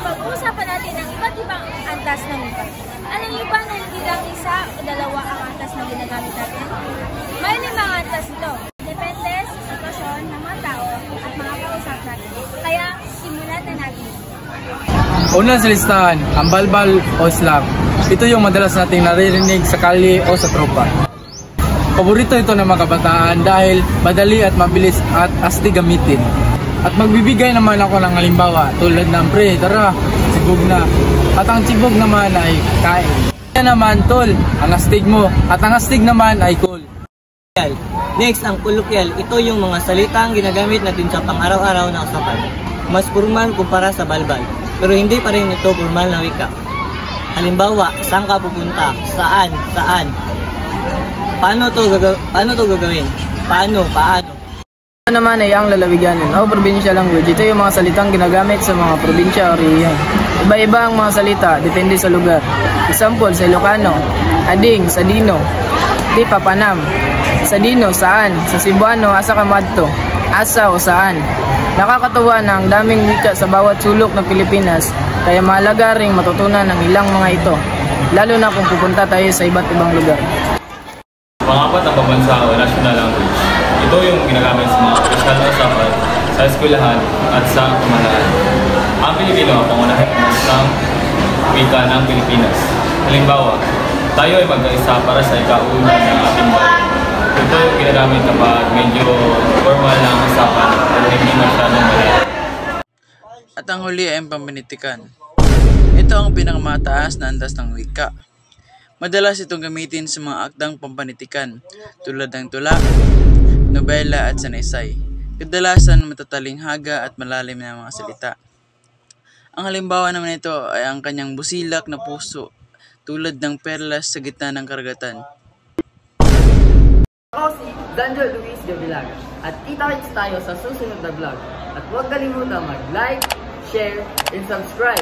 pag-uusapan natin ang iba't ibang antas ng wika. Alam niyo ba na hindi lang isa o dalawa ang antas na ginagamit natin? May 5 antas ito. Depende sa sitwasyon ng mga tao at mga kausap natin. Kaya, simulan na natin. Una sa listahan, ang balbal o slap. Ito yung madalas nating naririnig sa kalye o sa tropa. Paborito ito ng mga kabataan dahil madali at mabilis at astig gamitin. At magbibigay naman ako ng halimbawa tulad ng pre, tara, sibog na. At ang sibog naman ay kain. Kaya naman tol, ang astig mo. At ang astig naman ay cool. Next, ang kolokyal. Ito yung mga salitang ginagamit natin sa pang-araw-araw na usapan. Mas formal kumpara sa balbal, pero hindi pa rin ito formal na wika. Halimbawa, saan ka pupunta? Saan? Saan? Paano to gagawin? Paano? Ito naman ay ang lalawiganin o provincial language. Ito yung mga salitang ginagamit sa mga probinsya o rehiyon. Iba-iba ang mga salita, depende sa lugar. Example, sa Ilocano, ading, sa Dino, di papanam. Sa Dino, saan? Sa Cebuano, asa ka madto? Asa o saan? Nakakatuwa na ang daming wika sa bawat sulok ng Pilipinas, kaya mahalaga ring matutunan ng ilang mga ito, lalo na kung pupunta tayo sa iba't ibang lugar. Pang-apat na pambansa o national language. Ito yung ginagamit sa mga opisyal na usapan, sa eskwelahan at sa pamahalaan. Ang Pilipino ang pangunahing ng wika ng Pilipinas. Halimbawa, tayo ay magkaisa para sa ikauna ng ating bayan. Ito yung ginagamit kapag medyo formal na ang usapan at hindi masyadong maliit. At ang huli ay ang pambanitikan. Ito ang pinakamataas na antas ng wika. Madalas itong gamitin sa mga akdang pampanitikan tulad ng tula, nobela at sanaysay. Kadalasan matatalinhaga at malalim na mga salita. Ang halimbawa naman ito ay ang kanyang busilak na puso tulad ng perlas sa gitna ng karagatan. Ako si Danjo Luis de Villaga at kita-kits tayo sa susunod na vlog. At huwag kalimutan mag-like, share, and subscribe.